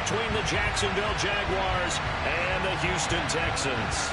between the Jacksonville Jaguars and the Houston Texans.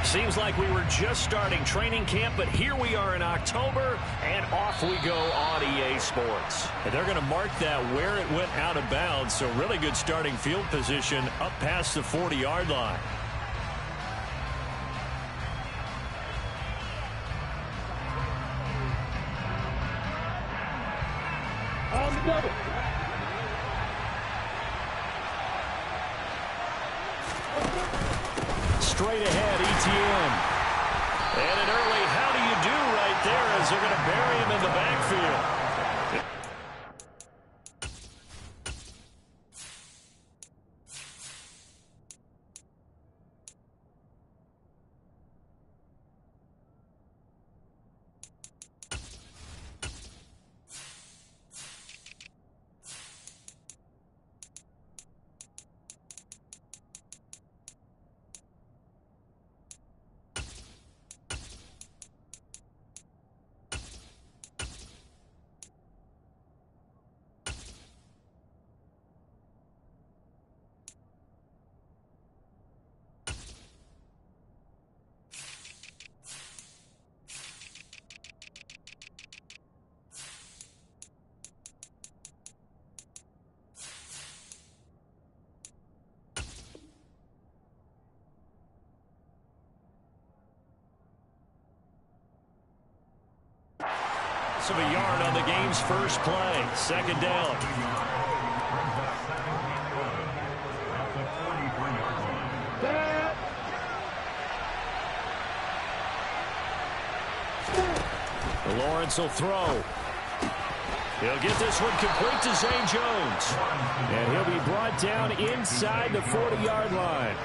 Seems like we were just starting training camp, but here we are in October, and off we go on EA Sports. And they're going to mark that where it went out of bounds, so really good starting field position up past the 40-yard line. Straight ahead, ETN. And an early how do you do right there as they're going to bury him in the backfield. Of a yard on the game's first play. Second down. Lawrence will throw. He'll get this one complete to Zay Jones. And he'll be brought down inside the 40-yard line.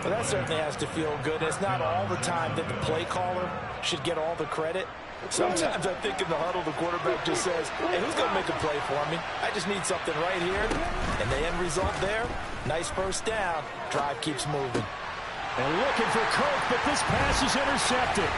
Well, that certainly has to feel good. It's not all the time that the play caller should get all the credit. Sometimes I think in the huddle, the quarterback just says, hey, who's going to make a play for me? I just need something right here. And the end result there, nice first down. Drive keeps moving. And looking for Kirk, but this pass is intercepted.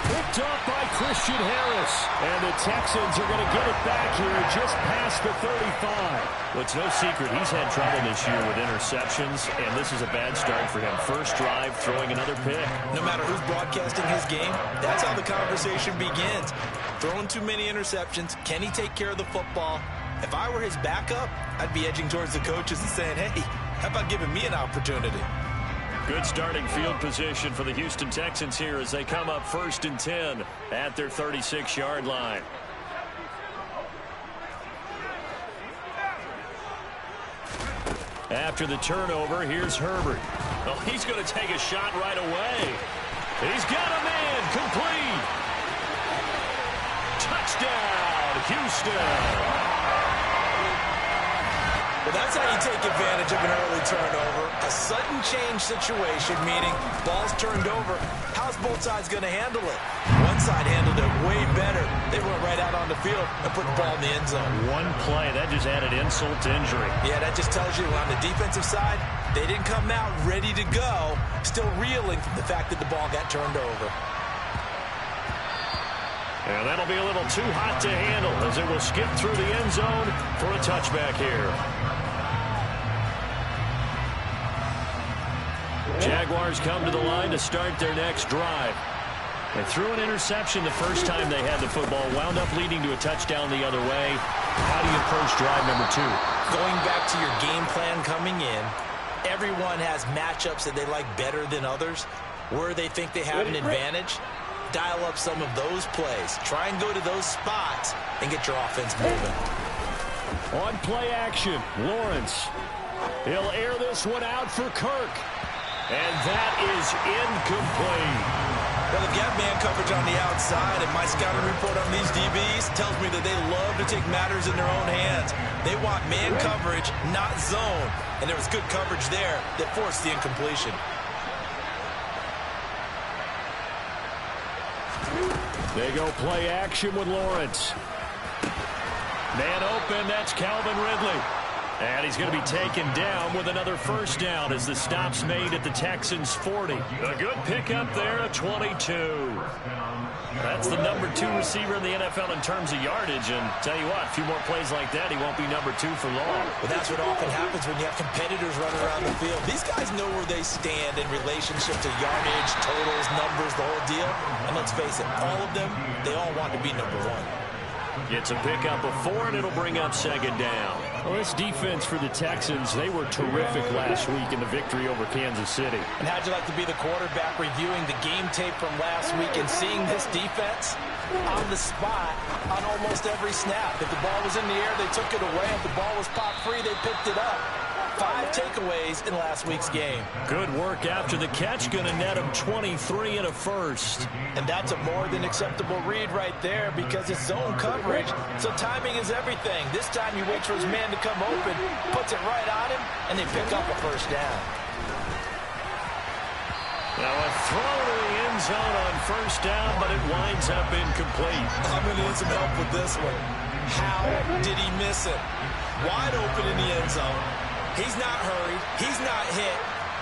Picked off by Christian Harris. And the Texans are going to get it back here just past the 35. Well, it's no secret he's had trouble this year with interceptions, and this is a bad start for him. First drive, throwing another pick. No matter who's broadcasting his game, that's how the conversation begins. Throwing too many interceptions. Can he take care of the football? If I were his backup, I'd be edging towards the coaches and saying, hey, how about giving me an opportunity? Good starting field position for the Houston Texans here as they come up 1st and 10 at their 36-yard line. After the turnover, here's Herbert. Oh, he's going to take a shot right away. He's got a man complete. Touchdown, Houston. Well, that's how you take advantage of an early turnover. A sudden change situation, meaning ball's turned over. How's both sides going to handle it? One side handled it way better. They went right out on the field and put the ball in the end zone. One play, that just added insult to injury. Yeah, that just tells you on the defensive side, they didn't come out ready to go, still reeling from the fact that the ball got turned over. And that'll be a little too hot to handle as it will skip through the end zone for a touchback here. Jaguars come to the line to start their next drive. They threw an interception the first time they had the football, wound up leading to a touchdown the other way. How do you approach drive number 2? Going back to your game plan coming in, everyone has matchups that they like better than others. Where they think they have an advantage, dial up some of those plays. Try and go to those spots and get your offense moving. On play action, Lawrence. He'll air this one out for Kirk. And that is incomplete. Well, if you have man coverage on the outside, and my scouting report on these DBs tells me that they love to take matters in their own hands. They want man coverage, not zone. And there was good coverage there that forced the incompletion. They go play action with Lawrence. Man open, that's Calvin Ridley. And he's going to be taken down with another first down as the stop's made at the Texans' 40. A good pickup there, a 22. That's the number 2 receiver in the NFL in terms of yardage. And tell you what, a few more plays like that, he won't be number 2 for long. But that's what often happens when you have competitors running around the field. These guys know where they stand in relationship to yardage, totals, numbers, the whole deal. And let's face it, all of them, they all want to be number 1. It's a pickup of 4, and it'll bring up second down. Well, this defense for the Texans, they were terrific last week in the victory over Kansas City. And how'd you like to be the quarterback reviewing the game tape from last week and seeing this defense on the spot on almost every snap? If the ball was in the air, they took it away. If the ball was popped free, they picked it up. 5 takeaways in last week's game. Good work after the catch. Going to net him 23 and a first. And that's a more than acceptable read right there because it's zone coverage, so timing is everything. This time you wait for his man to come open, puts it right on him, and they pick up a first down. Now a throw to the end zone on first down, but it winds up incomplete. I'm going to need some help with this one. How did he miss it? Wide open in the end zone. He's not hurried. He's not hit.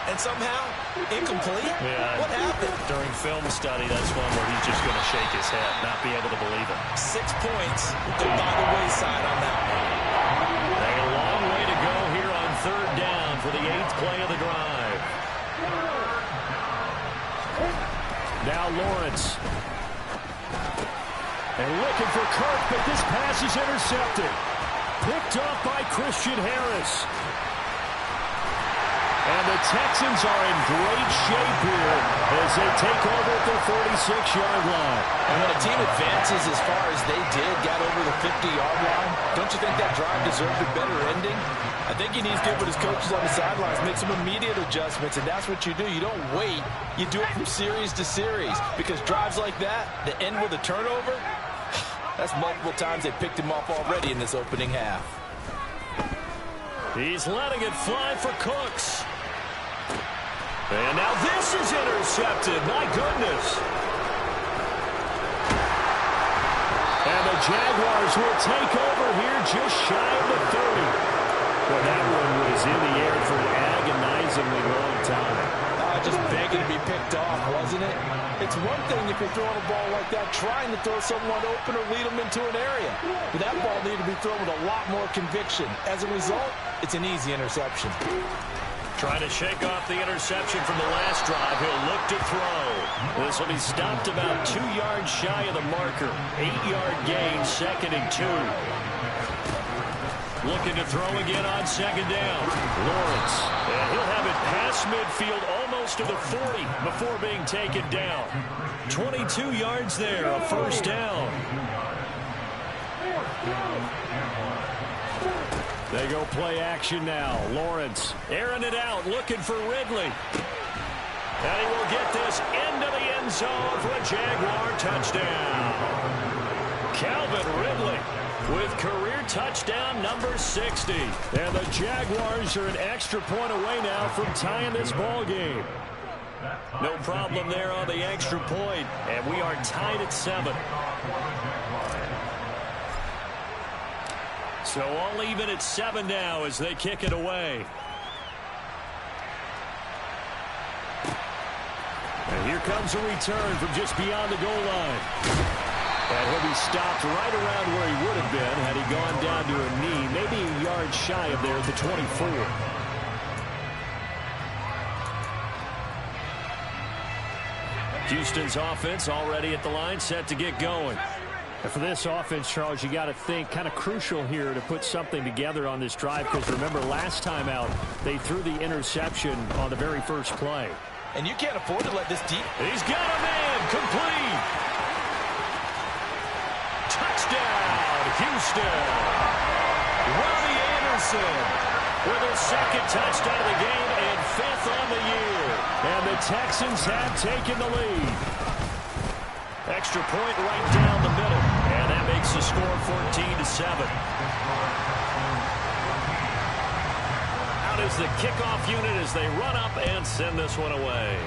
And somehow, incomplete? Yeah. What happened? During film study, that's one where he's just going to shake his head, not be able to believe it. 6 points go by the wayside on that one. A long way to go here on third down for the 8th play of the drive. Now Lawrence. And looking for Kirk, but this pass is intercepted. Picked off by Christian Harris. And the Texans are in great shape here as they take over at their 46-yard line. And when a team advances as far as they did, got over the 50-yard line, don't you think that drive deserved a better ending? I think he needs to get with his coaches on the sidelines, make some immediate adjustments, and that's what you do. You don't wait. You do it from series to series because drives like that end with a turnover, that's multiple times they picked him off already in this opening half. He's letting it fly for Cooks. And now this is intercepted. My goodness. And the Jaguars will take over here just shy of the 30. Well, that one was in the air for an agonizingly long time. Just begging to be picked off, wasn't it? It's one thing if you're throwing a ball like that, trying to throw someone open or lead them into an area. But that ball needed to be thrown with a lot more conviction. As a result, it's an easy interception. Trying to shake off the interception from the last drive. He'll look to throw. This will be stopped about 2 yards shy of the marker. 8-yard gain, 2nd and 2. Looking to throw again on second down. Lawrence. And he'll have it past midfield almost to the 40 before being taken down. 22 yards there, a first down. They go play action now. Lawrence airing it out, looking for Ridley. And he will get this into the end zone for a Jaguar touchdown. Calvin Ridley with career touchdown number 60. And the Jaguars are an extra point away now from tying this ball game. No problem there on the extra point, and we are tied at 7. So all even at 7 now as they kick it away. And here comes a return from just beyond the goal line. And he'll be stopped right around where he would have been had he gone down to a knee, maybe a yard shy of there at the 24. Houston's offense already at the line, set to get going. And for this offense, Charles, you got to think kind of crucial here to put something together on this drive because remember last time out they threw the interception on the very first play. And you can't afford to let this deep. He's got a man complete. Touchdown, Houston. Robbie Anderson with his second touchdown of the game and 5th on the year. And the Texans have taken the lead. Extra point right down the middle. And that makes the score 14-7. Out is the kickoff unit as they run up and send this one away.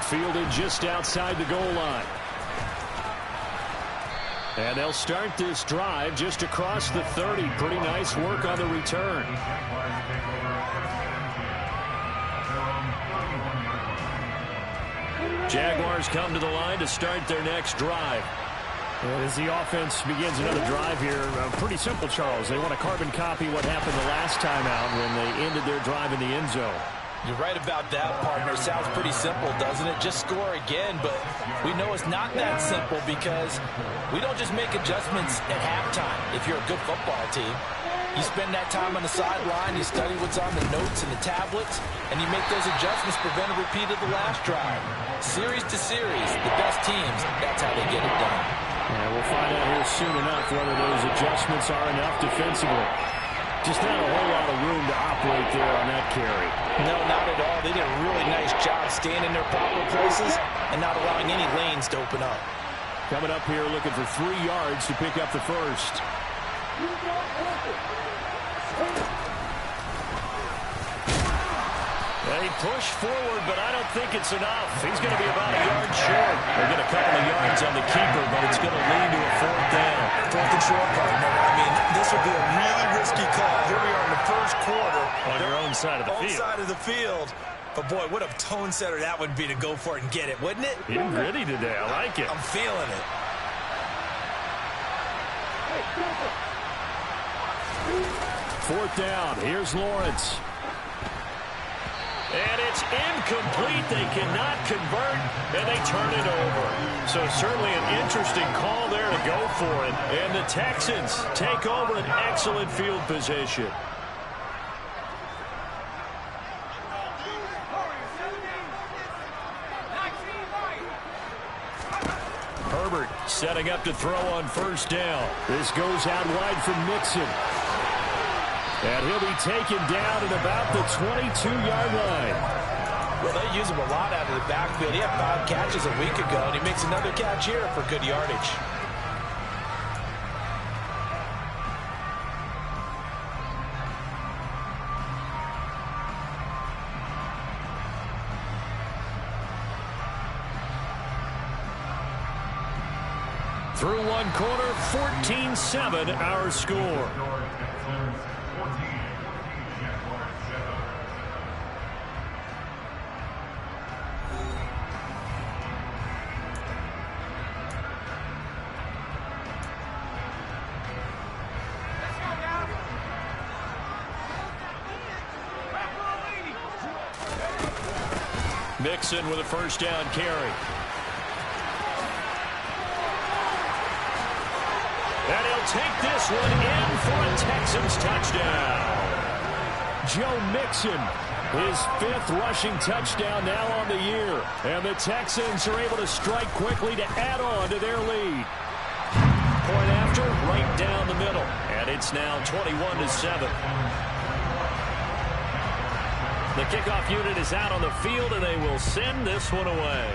Fielded just outside the goal line. And they'll start this drive just across the 30. Pretty nice work on the return. Jaguars come to the line to start their next drive. As the offense begins another drive here, pretty simple, Charles. They want to carbon copy what happened the last time out when they ended their drive in the end zone. You're right about that, partner. Sounds pretty simple, doesn't it? Just score again, but we know it's not that simple because we don't just make adjustments at halftime if you're a good football team. You spend that time on the sideline, you study what's on the notes and the tablets, and you make those adjustments, prevent a repeat of the last drive. Series to series, the best teams, that's how they get it done. Yeah, we'll find out here soon enough whether those adjustments are enough defensively. Just not a whole lot of room to operate there on that carry. No, not at all. They did a really nice job staying in their proper places and not allowing any lanes to open up. Coming up here looking for 3 yards to pick up the first. They push forward, but I don't think it's enough. He's going to be about a yard short. They'll get a couple of yards on the keeper, but it's going to lead to a 4th down. 4th and short, partner. I mean, this would be a really risky call. Here we are in the first quarter. On your own side of the field. Side of the field. But, boy, what a tone setter that would be to go for it and get it, wouldn't it? You're gritty today. I like it. I'm feeling it. 4th down. Here's Lawrence. And it's incomplete. They cannot convert, and they turn it over. So certainly an interesting call there to go for it. And the Texans take over an excellent field position. Herbert setting up to throw on 1st down. This goes out wide from Mixon. And he'll be taken down at about the 22-yard line. Well, they use him a lot out of the backfield. He had 5 catches a week ago, and he makes another catch here for good yardage. Through 1 quarter, 14-7 our score. Mixon with a 1st down carry. And he'll take this one in for a Texans touchdown. Joe Mixon, his 5th rushing touchdown now on the year. And the Texans are able to strike quickly to add on to their lead. Point after, right down the middle. And it's now 21-7. The kickoff unit is out on the field, and they will send this one away.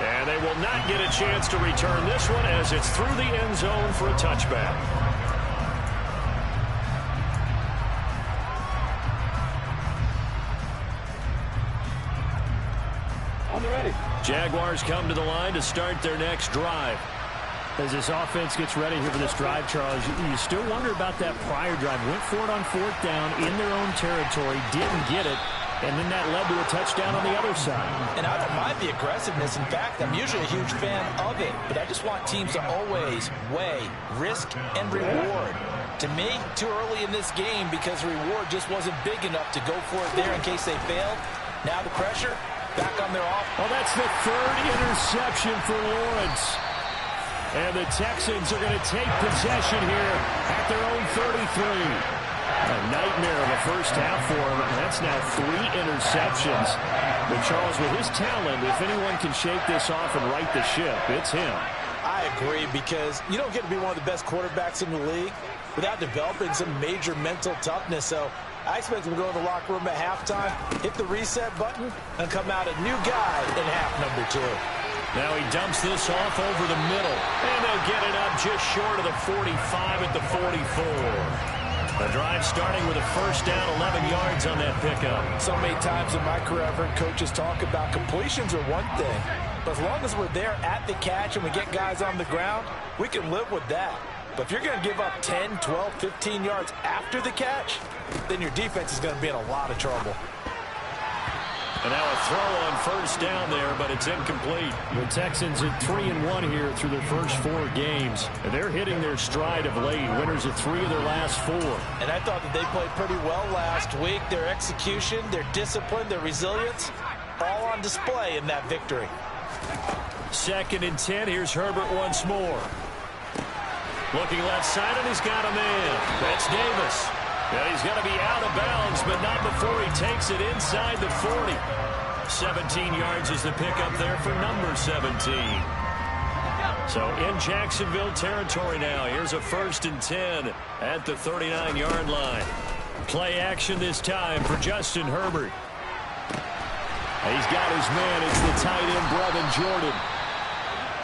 And they will not get a chance to return this one as it's through the end zone for a touchback. On the ready. Jaguars come to the line to start their next drive. As this offense gets ready here for this drive, Charles, you still wonder about that prior drive. Went for it on 4th down in their own territory, didn't get it, and then that led to a touchdown on the other side. And I don't mind the aggressiveness. In fact, I'm usually a huge fan of it, but I just want teams to always weigh risk and reward. To me, too early in this game because the reward just wasn't big enough to go for it there in case they failed. Now the pressure back on their offense. Well, that's the 3rd interception for Lawrence. And the Texans are going to take possession here at their own 33. A nightmare of a first half for him. That's now 3 interceptions. But Charles, with his talent, if anyone can shake this off and right the ship, it's him. I agree, because you don't get to be one of the best quarterbacks in the league without developing some major mental toughness. So I expect him to go in the locker room at halftime, hit the reset button, and come out a new guy in half number 2. Now he dumps this off over the middle, and they'll get it up just short of the 45 at the 44. The drive starting with a first down, 11 yards on that pickup. So many times in my career, I've heard coaches talk about completions are one thing, but as long as we're there at the catch and we get guys on the ground, we can live with that. But if you're going to give up 10, 12, 15 yards after the catch, then your defense is going to be in a lot of trouble. And now a throw on first down there, but it's incomplete. The Texans are 3-1 here through their first 4 games. And they're hitting their stride of late. Winners of 3 of their last 4. And I thought that they played pretty well last week. Their execution, their discipline, their resilience, all on display in that victory. 2nd and 10. Here's Herbert once more. Looking left side, and he's got a man. That's Davis. And he's going to be out of bounds, but not before he takes it inside the 40. 17 yards is the pickup there for number 17. So in Jacksonville territory now. Here's a 1st and 10 at the 39-yard line. Play action this time for Justin Herbert. He's got his man. It's the tight end, Brevin Jordan.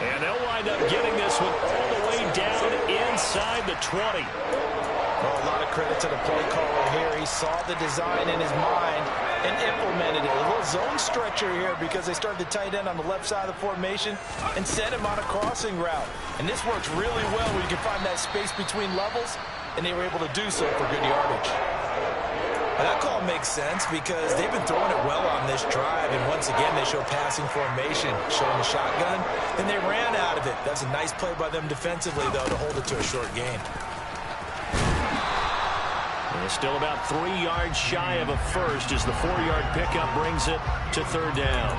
And they'll wind up getting this one all the way down inside the 20. Well, a lot of credit to the play caller here. He saw the design in his mind and implemented it. A little zone stretcher here because they started the tight end on the left side of the formation and sent him on a crossing route. And this works really well when you can find that space between levels, and they were able to do so for good yardage. And that call makes sense because they've been throwing it well on this drive, and once again they show passing formation, showing the shotgun, and they ran out of it. That's a nice play by them defensively, though, to hold it to a short gain. And still about 3 yards shy of a first as the 4-yard pickup brings it to 3rd down.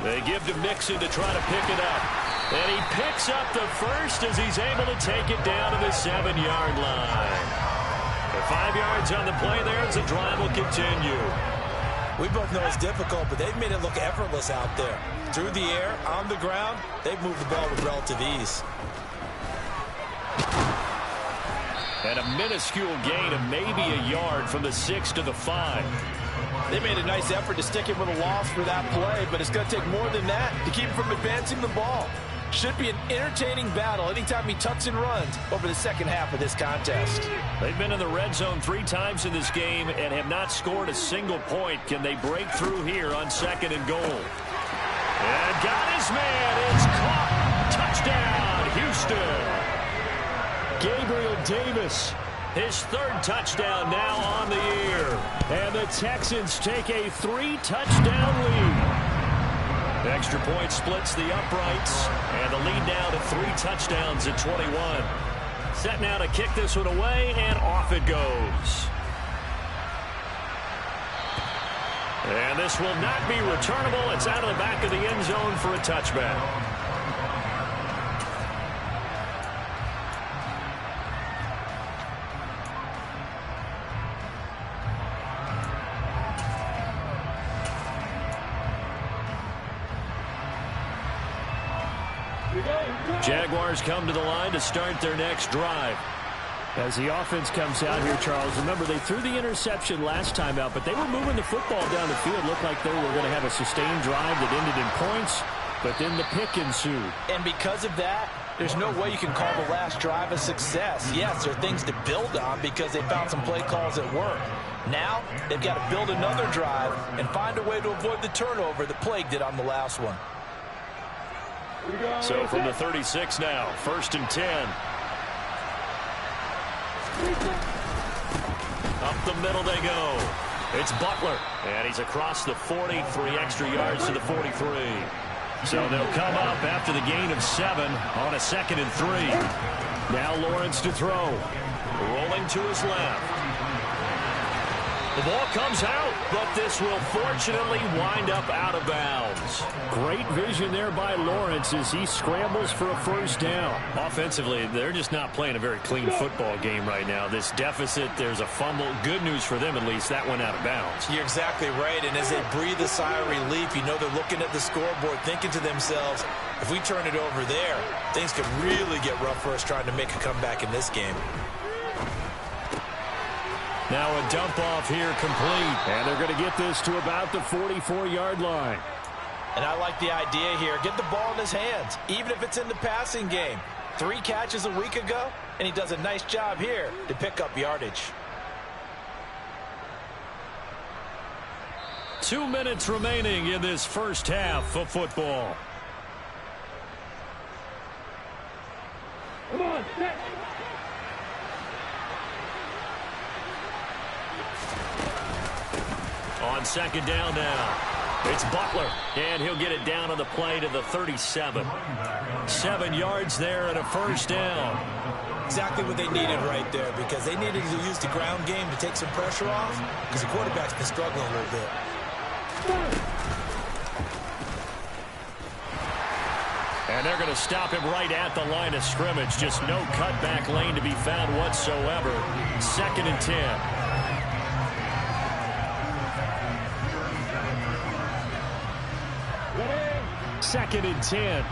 They give to Mixon to try to pick it up. And he picks up the first as he's able to take it down to the 7-yard line. The 5 yards on the play there as the drive will continue. We both know it's difficult, but they've made it look effortless out there. Through the air, on the ground, they've moved the ball with relative ease. And a minuscule gain of maybe a yard from the 6 to the 5. They made a nice effort to stick him with a loss for that play, but it's going to take more than that to keep him from advancing the ball. Should be an entertaining battle anytime he tucks and runs over the second half of this contest. They've been in the red zone 3 times in this game and have not scored a single point. Can they break through here on 2nd and goal? And got his man. It's caught. Touchdown, Houston. Gabriel Davis, his 3rd touchdown now on the year. And the Texans take a 3-touchdown lead. The extra point splits the uprights, and the lead now to 3 touchdowns at 21. Set now to kick this one away, and off it goes. And this will not be returnable. It's out of the back of the end zone for a touchback. Jaguars come to the line to start their next drive. As the offense comes out here, Charles, remember they threw the interception last time out, but they were moving the football down the field. Looked like they were going to have a sustained drive that ended in points, but then the pick ensued. And because of that, there's no way you can call the last drive a success. Yes, there are things to build on because they found some play calls that work. Now, they've got to build another drive and find a way to avoid the turnover that plagued it on the last one. So from the 36 now, 1st and 10. Up the middle they go. It's Butler, and he's across the 40, 3 extra yards to the 43. So they'll come up after the gain of 7 on a 2nd and 3. Now Lawrence to throw. Rolling to his left. The ball comes out, but this will fortunately wind up out of bounds. Great vision there by Lawrence as he scrambles for a first down. Offensively, they're just not playing a very clean football game right now. This deficit, there's a fumble. Good news for them, at least. That went out of bounds. You're exactly right, and as they breathe a sigh of relief, you know they're looking at the scoreboard, thinking to themselves, if we turn it over there, things could really get rough for us trying to make a comeback in this game. Now a dump off here complete. And they're going to get this to about the 44-yard line. And I like the idea here. Get the ball in his hands, even if it's in the passing game. 3 catches a week ago, and he does a nice job here to pick up yardage. 2 minutes remaining in this first half of football. Come on, set. On second down now, it's Butler, and he'll get it down on the play to the 37. 7 yards there and a first down. Exactly what they needed right there, because they needed to use the ground game to take some pressure off, because the quarterback's been struggling a little bit. And they're going to stop him right at the line of scrimmage. Just no cutback lane to be found whatsoever. 2nd and 10. Second and 10.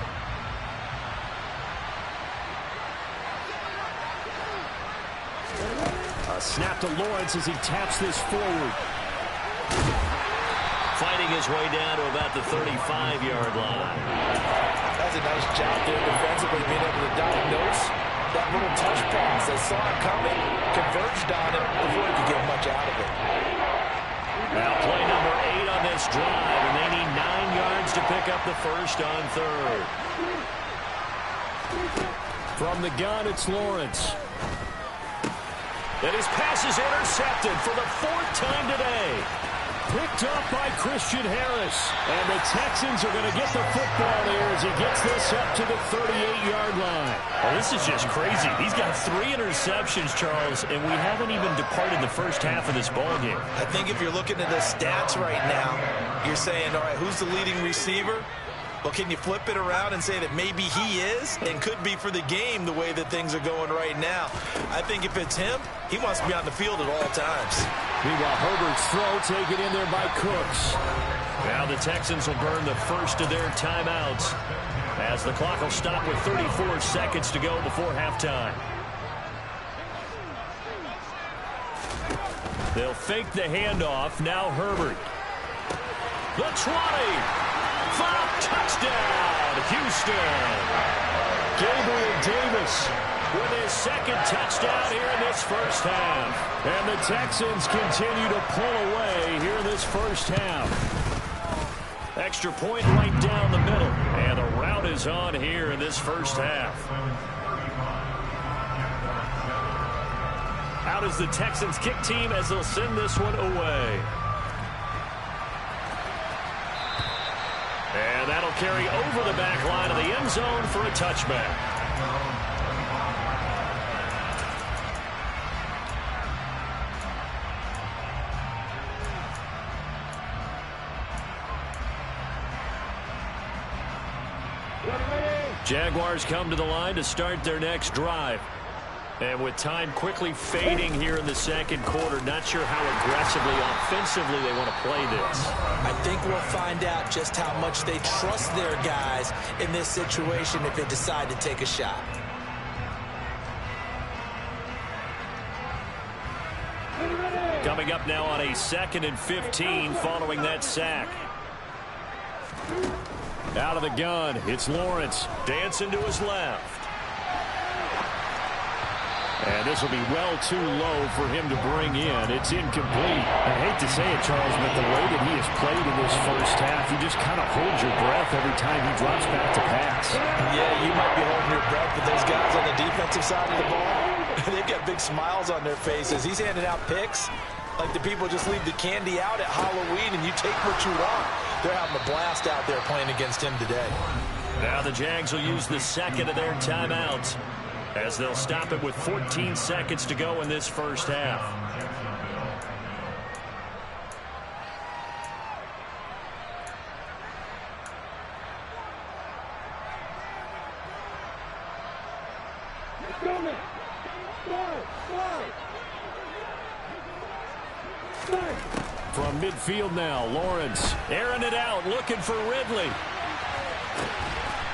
A snap to Lawrence as he taps this forward. Fighting his way down to about the 35-yard line. That's a nice job there defensively, being able to diagnose that little touch pass. They saw it coming, converged on it before he could get much out of it. Now play number 8 on this drive, and they need 9 yards to pick up the first on 3rd. From the gun, it's Lawrence. And his pass is intercepted for the 4th time today. Picked up by Christian Harris. And the Texans are going to get the football there as he gets this up to the 38-yard line. Well, this is just crazy. He's got 3 interceptions, Charles, and we haven't even departed the first half of this ballgame. I think if you're looking at the stats right now, you're saying, all right, who's the leading receiver? Well, can you flip it around and say that maybe he is and could be for the game the way that things are going right now? I think if it's him, he wants to be on the field at all times. Meanwhile, Herbert's throw taken in there by Cooks. Now the Texans will burn the first of their timeouts as the clock will stop with 34 seconds to go before halftime. They'll fake the handoff. Now Herbert. The 20. Touchdown, Houston. Gabriel Davis with his 2nd touchdown here in this first half. And the Texans continue to pull away here in this first half. Extra point right down the middle. And the route is on here in this first half. Out is the Texans kick team as they'll send this one away. And that'll carry over the back line of the end zone for a touchback. Jaguars come to the line to start their next drive. And with time quickly fading here in the 2nd quarter, not sure how aggressively, offensively they want to play this. I think we'll find out just how much they trust their guys in this situation if they decide to take a shot. Coming up now on a 2nd and 15 following that sack. Out of the gun, it's Lawrence. Dancing to his left. And this will be well too low for him to bring in. It's incomplete. I hate to say it, Charles, but the way that he has played in this first half, you just kind of hold your breath every time he drops back to pass. Yeah, you might be holding your breath, but those guys on the defensive side of the ball, they've got big smiles on their faces. He's handing out picks like the people just leave the candy out at Halloween and you take what you want. They're having a blast out there playing against him today. Now the Jags will use the 2nd of their timeouts, as they'll stop it with 14 seconds to go in this first half. From midfield now, Lawrence airing it out, looking for Ridley.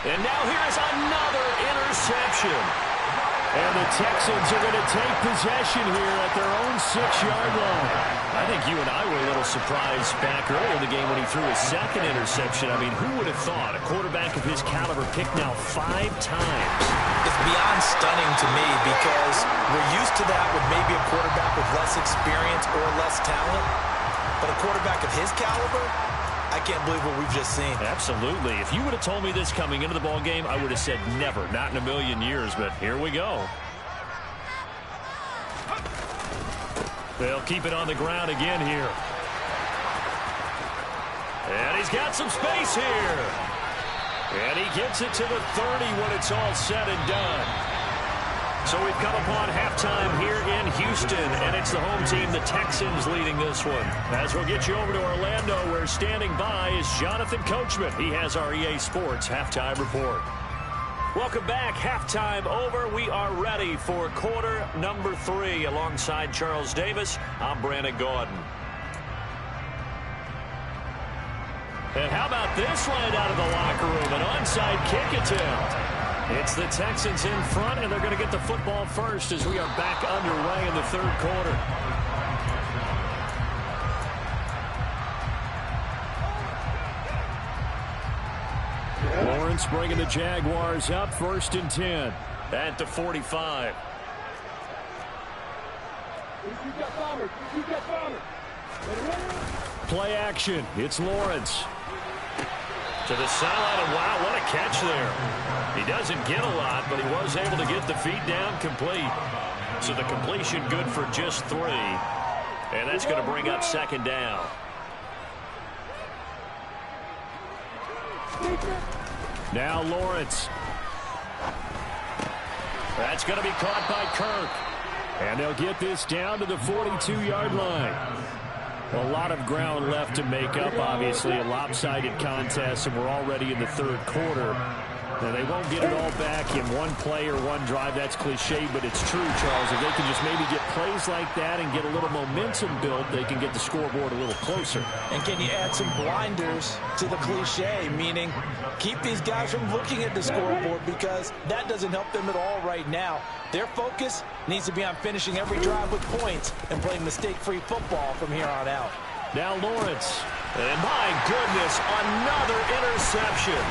And now here's another interception. And the Texans are going to take possession here at their own 6-yard line. I think you and I were a little surprised back earlier in the game when he threw his second interception. I mean, who would have thought a quarterback of his caliber picked now 5 times? It's beyond stunning to me because we're used to that with maybe a quarterback with less experience or less talent. But a quarterback of his caliber, I can't believe what we've just seen. Absolutely. If you would have told me this coming into the ball game, I would have said never, not in a million years. But here we go. They'll keep it on the ground again here. And he's got some space here. And he gets it to the 30 when it's all said and done. So we've come upon halftime here in Houston, and it's the home team, the Texans, leading this one. As we'll get you over to Orlando, where standing by is Jonathan Coachman. He has our EA Sports halftime report. Welcome back. Halftime over. We are ready for quarter number 3. Alongside Charles Davis, I'm Brandon Gaudin. And how about this right out of the locker room? An onside kick attempt. It's the Texans in front, and they're going to get the football first as we are back underway in the third quarter. Lawrence bringing the Jaguars up, 1st and 10 at the 45. Play action. It's Lawrence. To the sideline, and wow, what a catch there. He doesn't get a lot, but he was able to get the feet down complete. So the completion good for just 3. And that's going to bring up 2nd down. Now Lawrence. That's going to be caught by Kirk. And they'll get this down to the 42-yard line. A lot of ground left to make up, obviously. A lopsided contest, and we're already in the third quarter. Now, they won't get it all back in one play or one drive. That's cliche, but it's true, Charles. If they can just maybe get plays like that and get a little momentum built, they can get the scoreboard a little closer. And can you add some blinders to the cliche, meaning keep these guys from looking at the scoreboard, because that doesn't help them at all right now. Their focus needs to be on finishing every drive with points and playing mistake-free football from here on out. Now Lawrence. And my goodness, another interception.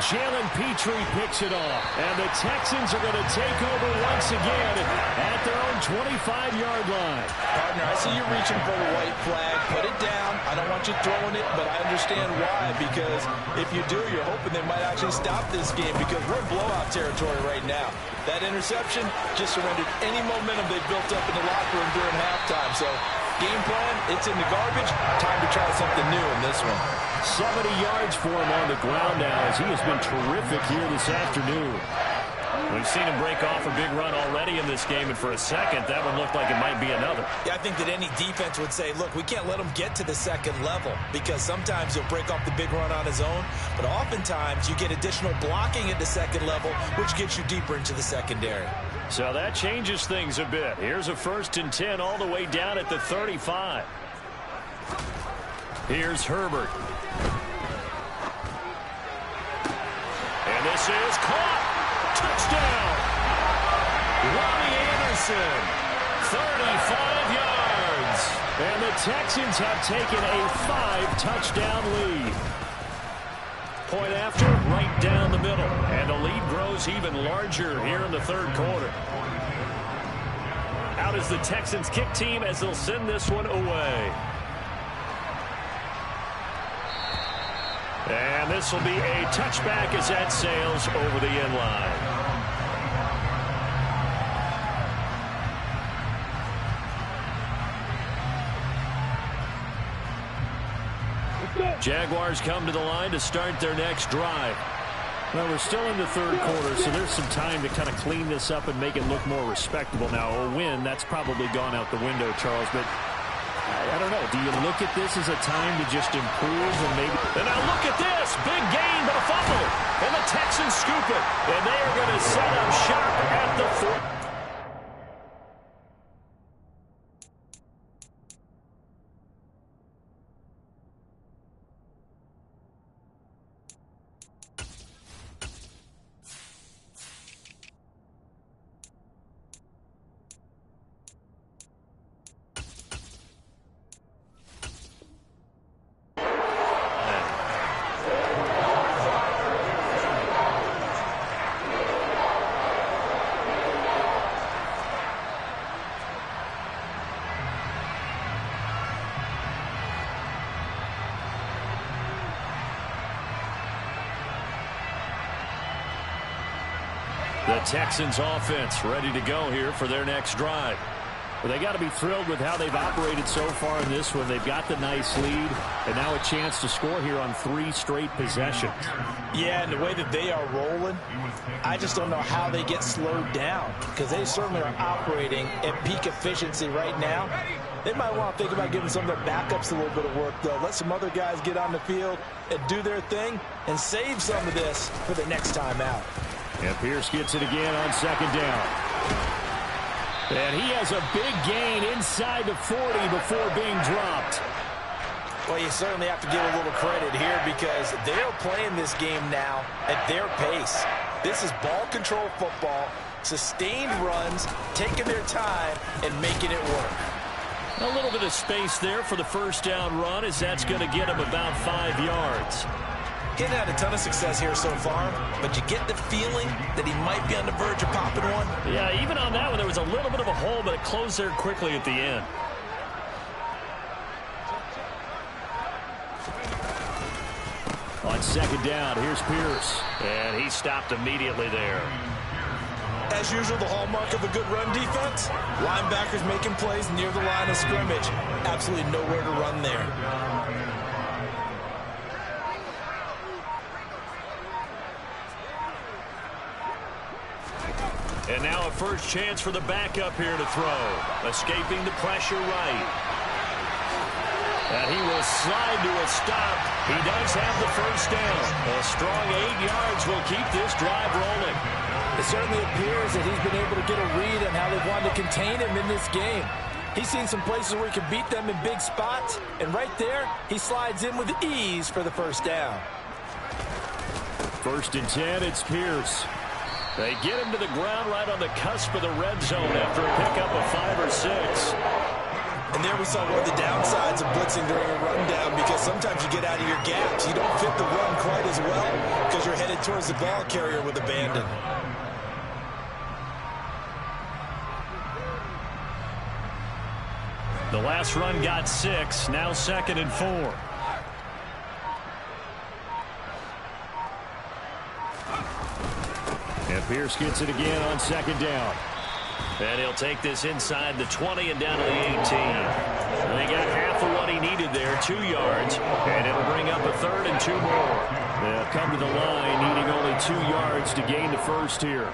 Jalen Petrie picks it off. And the Texans are going to take over once again at their own 25-yard line. Partner, I see you reaching for the white flag. Put it down. I don't want you throwing it, but I understand why. Because if you do, you're hoping they might actually stop this game, because we're in blowout territory right now. That interception just surrendered any momentum they built up in the locker room during halftime. So game plan, it's in the garbage. Time to try something new in this one. 70 yards for him on the ground now, as he has been terrific here this afternoon. We've seen him break off a big run already in this game, and for a second, that one looked like it might be another. Yeah, I think that any defense would say, look, we can't let him get to the second level, because sometimes he'll break off the big run on his own, but oftentimes you get additional blocking at the second level, which gets you deeper into the secondary. So that changes things a bit. Here's a 1st and 10 all the way down at the 35. Here's Herbert. And this is caught. Touchdown. Robbie Anderson. 35 yards. And the Texans have taken a 5-touchdown lead. Point after, right down the middle. And the lead grows even larger here in the third quarter. Out is the Texans kick team as they'll send this one away. And this will be a touchback as that sails over the end line. Jaguars come to the line to start their next drive. Well, we're still in the third quarter, so there's some time to kind of clean this up and make it look more respectable. Now, a win, that's probably gone out the window, Charles, but I don't know. Do you look at this as a time to just improve and maybe... And now look at this. Big gain, but a fumble. And the Texans scoop it. And they are going to set up shop at the 4. The Texans offense ready to go here for their next drive. Well, they got to be thrilled with how they've operated so far in this one. They've got the nice lead, and now a chance to score here on 3 straight possessions. Yeah, and the way that they are rolling, I just don't know how they get slowed down, because they certainly are operating at peak efficiency right now. They might want to think about giving some of their backups a little bit of work, though. Let some other guys get on the field and do their thing and save some of this for the next time out. And Pierce gets it again on 2nd down. And he has a big gain inside the 40 before being dropped. Well, you certainly have to give a little credit here because they're playing this game now at their pace. This is ball control football, sustained runs, taking their time, and making it work. A little bit of space there for the first down run, as that's going to get him about 5 yards. He hasn't had a ton of success here so far, but you get the feeling that he might be on the verge of popping one. Yeah, even on that one, there was a little bit of a hole, but it closed there quickly at the end. On 2nd down, here's Pierce. And he stopped immediately there. As usual, the hallmark of a good run defense, linebackers making plays near the line of scrimmage. Absolutely nowhere to run there. And now a first chance for the backup here to throw. Escaping the pressure right. And he will slide to a stop. He does have the first down. A strong 8 yards will keep this drive rolling. It certainly appears that he's been able to get a read on how they've wanted to contain him in this game. He's seen some places where he can beat them in big spots. And right there, he slides in with ease for the first down. 1st and 10, it's Pierce. They get him to the ground right on the cusp of the red zone after a pickup of 5 or 6. And there we saw one of the downsides of blitzing during a rundown, because sometimes you get out of your gaps. You don't fit the run quite as well because you're headed towards the ball carrier with abandon. The last run got 6, now 2nd and 4. And Pierce gets it again on 2nd down. And he'll take this inside the 20 and down to the 18. And they got half of what he needed there, 2 yards. And it'll bring up a 3rd and 2 more. They'll come to the line needing only 2 yards to gain the first here.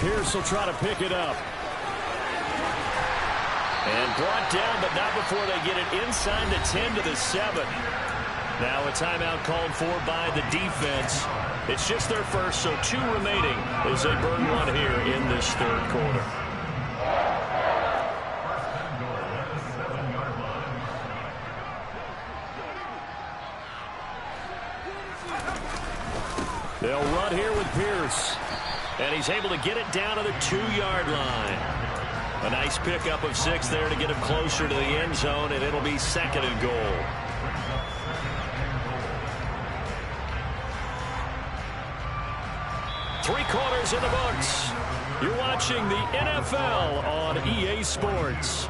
Pierce will try to pick it up. And brought down, but not before they get it inside the 10 to the 7. Now a timeout called for by the defense. It's just their first, so 2 remaining as they burn one here in this 3rd quarter. They'll run here with Pierce. And he's able to get it down to the 2-yard line. A nice pickup of 6 there to get him closer to the end zone, and it'll be 2nd and goal. Three quarters in the books. You're watching the NFL on EA Sports.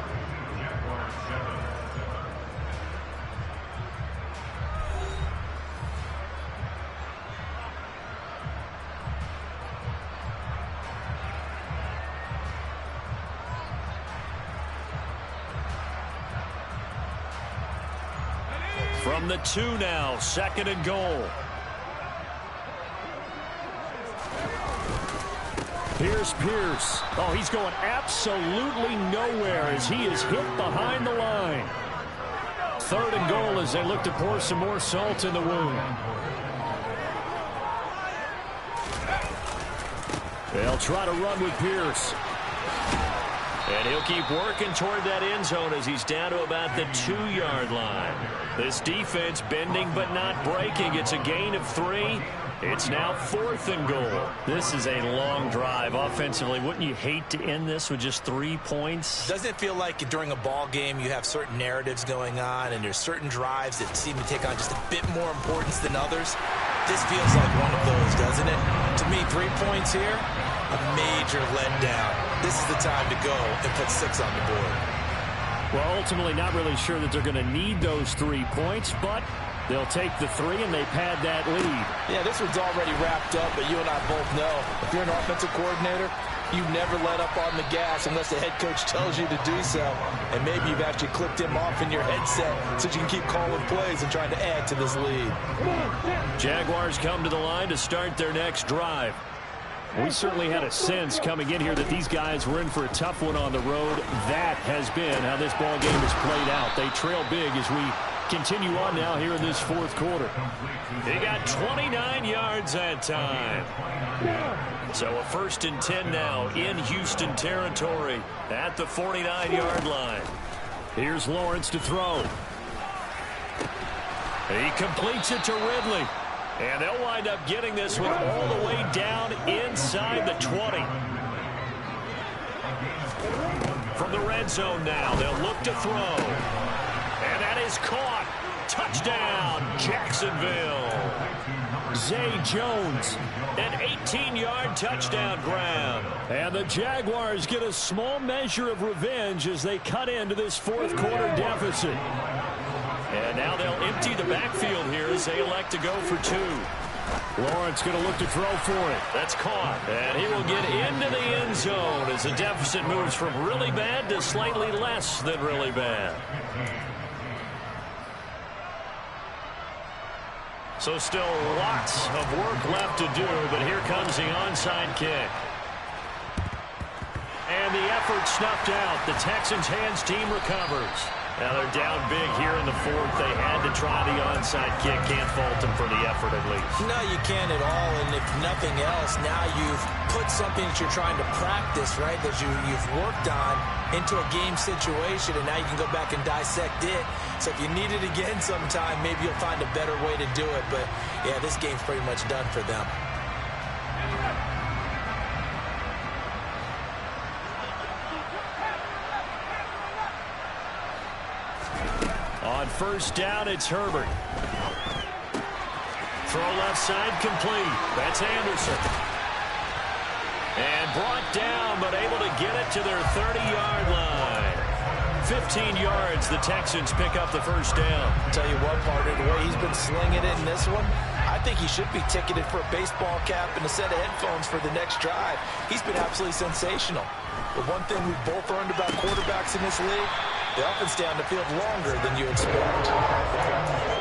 From the 2 now, 2nd and goal. Here's Pierce. Oh, he's going absolutely nowhere as he is hit behind the line. 3rd and goal as they look to pour some more salt in the wound. They'll try to run with Pierce. And he'll keep working toward that end zone as he's down to about the 2-yard line. This defense bending but not breaking. It's a gain of 3. It's now 4th and goal. This is a long drive offensively. Wouldn't you hate to end this with just 3 points? Doesn't it feel like during a ball game you have certain narratives going on and there's certain drives that seem to take on just a bit more importance than others? This feels like one of those, doesn't it? To me, 3 points here, a major letdown. This is the time to go and put 6 on the board. Well, ultimately not really sure that they're going to need those 3 points, but They'll take the 3, and they've had that lead. Yeah, this one's already wrapped up, but you and I both know if you're an offensive coordinator, you never let up on the gas unless the head coach tells you to do so. And maybe you've actually clicked him off in your headset so you can keep calling plays and trying to add to this lead. Jaguars come to the line to start their next drive. We certainly had a sense coming in here that these guys were in for a tough one on the road. That has been how this ball game has played out. They trail big as we continue on now here in this fourth quarter. He got 29 yards that time. So a 1st and 10 now in Houston territory at the 49-yard line. Here's Lawrence to throw. He completes it to Ridley. And they'll wind up getting this one all the way down inside the 20. From the red zone now, they'll look to throw. And that is caught. Touchdown, Jacksonville. Zay Jones, an 18-yard touchdown grab. And the Jaguars get a small measure of revenge as they cut into this fourth quarter deficit. And now they'll empty the backfield here as they elect to go for 2. Lawrence going to look to throw for it. That's caught. And he will get into the end zone as the deficit moves from really bad to slightly less than really bad. So still lots of work left to do, but here comes the onside kick. And the effort snuffed out. The Texans' hands team recovers. Now they're down big here in the fourth. They had to try the onside kick. Can't fault them for the effort at least. No, you can't at all. And if nothing else, now you've put something that you're trying to practice, right, that you've worked on into a game situation, and now you can go back and dissect it. So if you need it again sometime, maybe you'll find a better way to do it. But, yeah, this game's pretty much done for them. On first down, it's Herbert. Throw left side complete. That's Anderson. And brought down, but able to get it to their 30-yard line. 15 yards, the Texans pick up the first down. Tell you what, partner, the way he's been slinging it in this one, I think he should be ticketed for a baseball cap and a set of headphones for the next drive. He's been absolutely sensational. But one thing we've both learned about quarterbacks in this league, they often stay on the field longer than you expect.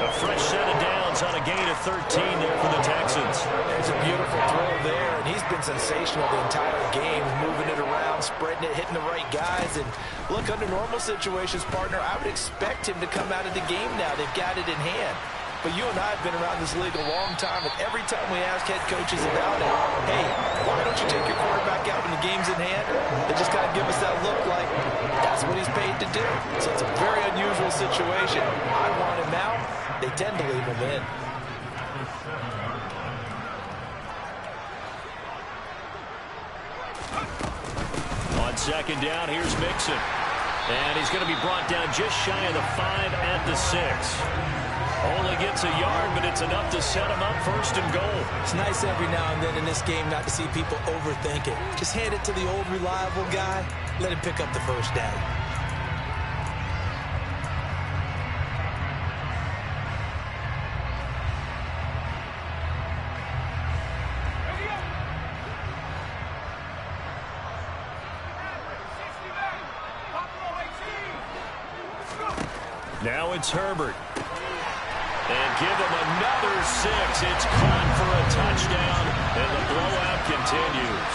A fresh set of downs on a gain of 13 there for the Texans. It's a beautiful throw there, and he's been sensational the entire game, moving it around, spreading it, hitting the right guys. And look, under normal situations, partner, I would expect him to come out of the game now. They've got it in hand. But you and I have been around this league a long time, and every time we ask head coaches about it, hey, why don't you take your quarterback out when the game's in hand? They just kind of give us that look like that's what he's paid to do. So it's a very unusual situation. I want him out. They tend to leave him in. On second down, here's Mixon. And he's going to be brought down just shy of the 5 at the 6. Only gets a yard, but it's enough to set him up first and goal. It's nice every now and then in this game not to see people overthink it. Just hand it to the old reliable guy. Let him pick up the first down. Now it's Herbert. And give him another 6. It's caught for a touchdown, and the blowout continues.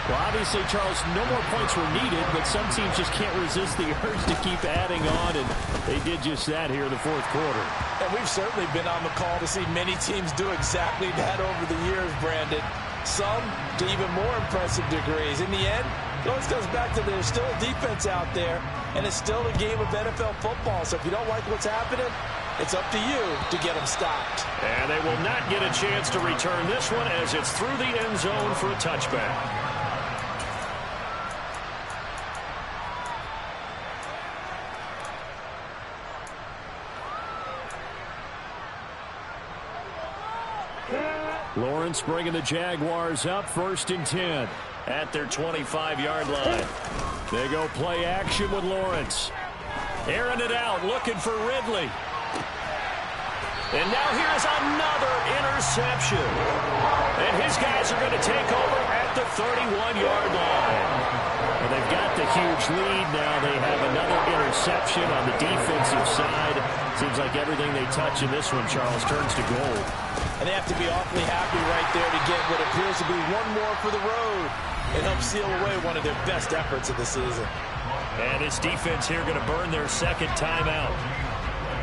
Well, obviously, Charles, no more points were needed, but some teams just can't resist the urge to keep adding on, and they did just that here in the fourth quarter. And we've certainly been on the call to see many teams do exactly that over the years, Brandon. Some to even more impressive degrees. In the end, it always comes back to there's still a defense out there, and it's still a game of NFL football. So if you don't like what's happening, it's up to you to get them stopped. And they will not get a chance to return this one as it's through the end zone for a touchback. Lawrence bringing the Jaguars up 1st and 10 at their 25-yard line. They go play action with Lawrence. Airing it out, looking for Ridley. And now here's another interception. And his guys are going to take over at the 31-yard line. Well, they've got the huge lead now. They have another interception on the defensive side. Seems like everything they touch in this one, Charles, turns to gold. And they have to be awfully happy right there to get what appears to be one more for the road and help seal away one of their best efforts of the season. And this defense here going to burn their second timeout.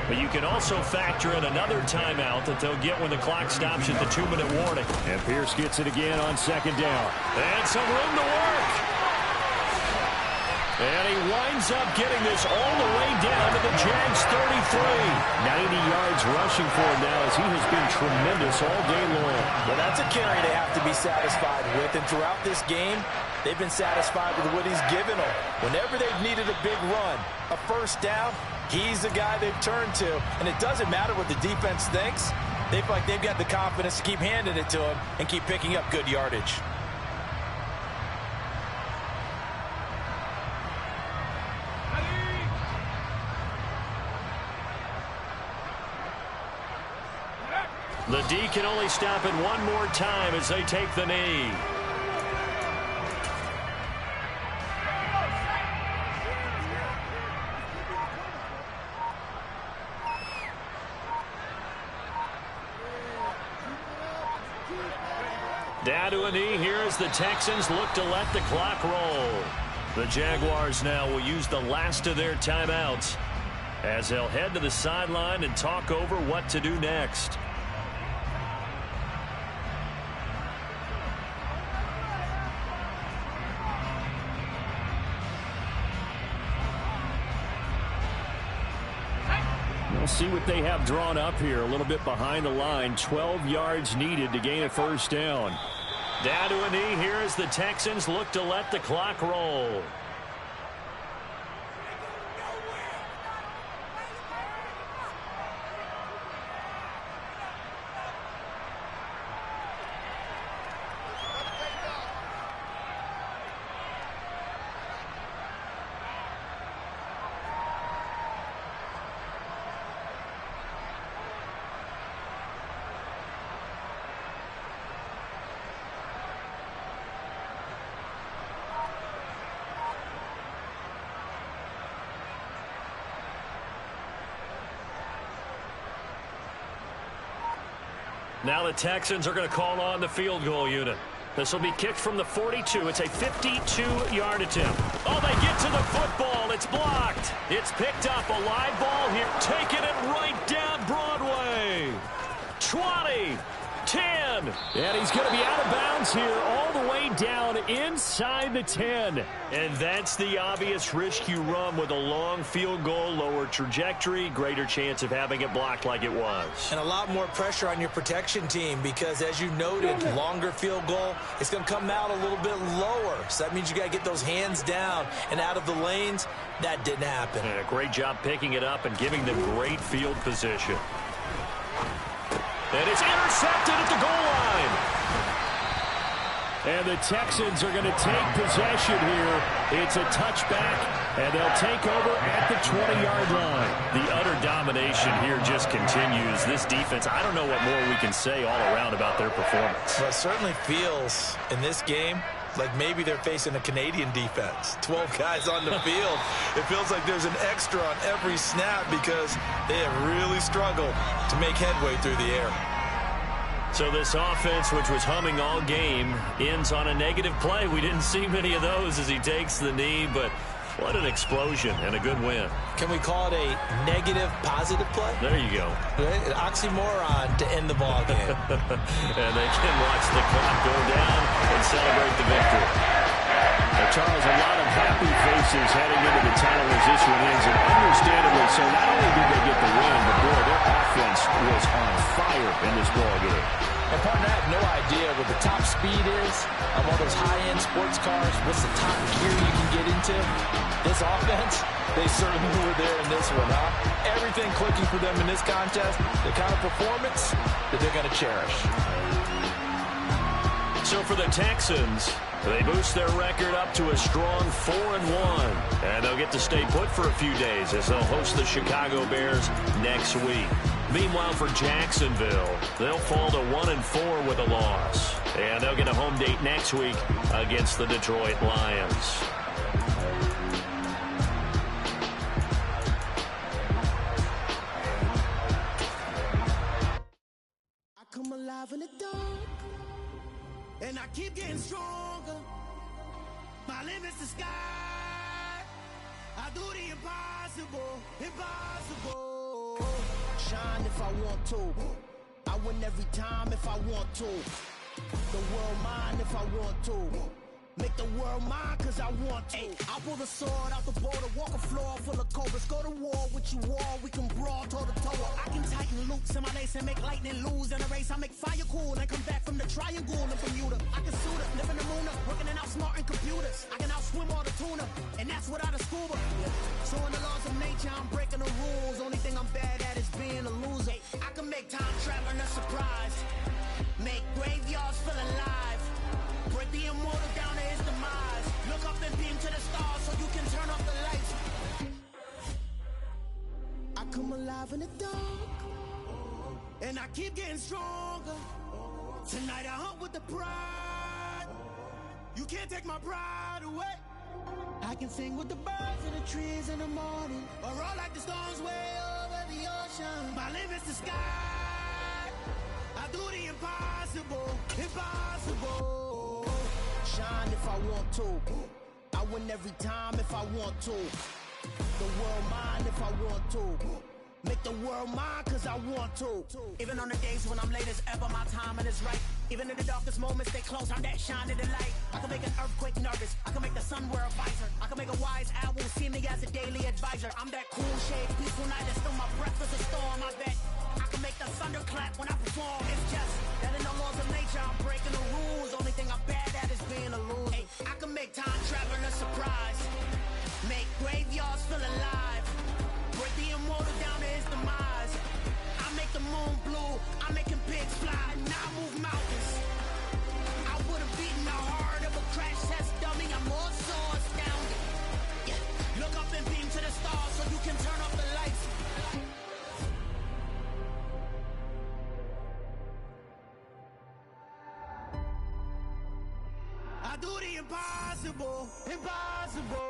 But you can also factor in another timeout that they'll get when the clock stops at the 2-minute warning. And Pierce gets it again on second down. And some room to work. And he winds up getting this all the way down to the Jags 33. 90 yards rushing for him now as he has been tremendous all day long. Well, that's a carry they have to be satisfied with. And throughout this game, they've been satisfied with what he's given them. Whenever they've needed a big run, a first down, he's the guy they've turned to. And it doesn't matter what the defense thinks. They feel like they've got the confidence to keep handing it to him and keep picking up good yardage. The D can only stop it one more time as they take the knee. Down to a knee here as the Texans look to let the clock roll. The Jaguars now will use the last of their timeouts as they'll head to the sideline and talk over what to do next. We'll see what they have drawn up here. A little bit behind the line. 12 yards needed to gain a first down. Down to a knee here as the Texans look to let the clock roll. Now the Texans are going to call on the field goal unit. This will be kicked from the 42. It's a 52-yard attempt. Oh, they get to the football. It's blocked. It's picked up. A live ball here. Taking it right down Broadway. 20. 10. And he's going to be out of bounds here all the way down inside the 10. And that's the obvious risk you run with a long field goal, lower trajectory, greater chance of having it blocked like it was. And a lot more pressure on your protection team because, as you noted, longer field goal, it's going to come out a little bit lower. So that means you got to get those hands down and out of the lanes. That didn't happen. And a great job picking it up and giving them great field position. And it's intercepted at the goal line. And the Texans are going to take possession here. It's a touchback, and they'll take over at the 20-yard line. The utter domination here just continues. This defense, I don't know what more we can say all around about their performance. Well, it certainly feels in this game like maybe they're facing a Canadian defense. 12 guys on the field. It feels like there's an extra on every snap because they have really struggled to make headway through the air. So this offense, which was humming all game, ends on a negative play. We didn't see many of those as he takes the knee, but what an explosion and a good win. Can we call it a negative positive play? There you go. Right? An oxymoron to end the ball game. And they can watch the clock go down and celebrate the victory. Charles, a lot of happy faces heading into the title as this one ends, and understandably so. Not only did they get the win, but boy, their offense was on fire in this ball game. And partner, I have no idea what the top speed is of all those high-end sports cars. What's the top gear you can get into? This offense, they certainly were there in this one, huh? Everything clicking for them in this contest, the kind of performance that they're going to cherish. So for the Texans, They boost their record up to a strong 4-1. And they'll get to stay put for a few days as they'll host the Chicago Bears next week. Meanwhile, for Jacksonville, they'll fall to 1-4 with a loss. And they'll get a home date next week against the Detroit Lions. I come alive in the dark, and I keep getting stronger. My limit's the sky. I do the impossible, impossible. Shine if I want to. I win every time if I want to. The world mine if I want to. Make the world mine cause I want to. I pull the sword out the border, walk a floor full of cobras. Go to war with you all, we can brawl toe to toe. I can tighten loops in my lace and make lightning lose in a race. I make fire cool and come back from the triangle in Bermuda. I can suit up, live in the moon up, working and outsmarting computers. I can outswim all the tuna, and that's without a scuba. So in the laws of nature, I'm breaking the rules. Only thing I'm bad at is being a loser. I can make time traveling a surprise. Make graveyards feel alive. Break the immortal down to his demise. Look up and beam to the stars so you can turn off the lights. I come alive in the dark, and I keep getting stronger. Tonight I hunt with the pride. You can't take my pride away. I can sing with the birds and the trees in the morning, or roll like the storms way over the ocean. My limit's the sky. I do the impossible, impossible. Shine if I want to. I win every time if I want to. The world mine if I want to. Make the world mine cause I want to. Even on the days when I'm late as ever, my timing is right. Even in the darkest moments, stay close, I'm that shining the light. I can make an earthquake nervous, I can make the sun wear a visor. I can make a wise owl see me as a daily advisor. I'm that cool shade, peaceful night, and still my breath is a storm, I bet. I can make the thunder clap when I perform. It's just that in the laws of nature, I'm breaking the rules. Only thing I'm bad at is being a loser. Hey, I can make time traveling a surprise. Make graveyards feel alive. Break the immortal down to his demise. I make the moon blue. I'm making pigs fly. Now I move mountains. I would have beaten the heart of a crash test dummy. I'm more so astounded. Yeah. Look up and beam to the stars so you can turn off the lights. I do the impossible, impossible.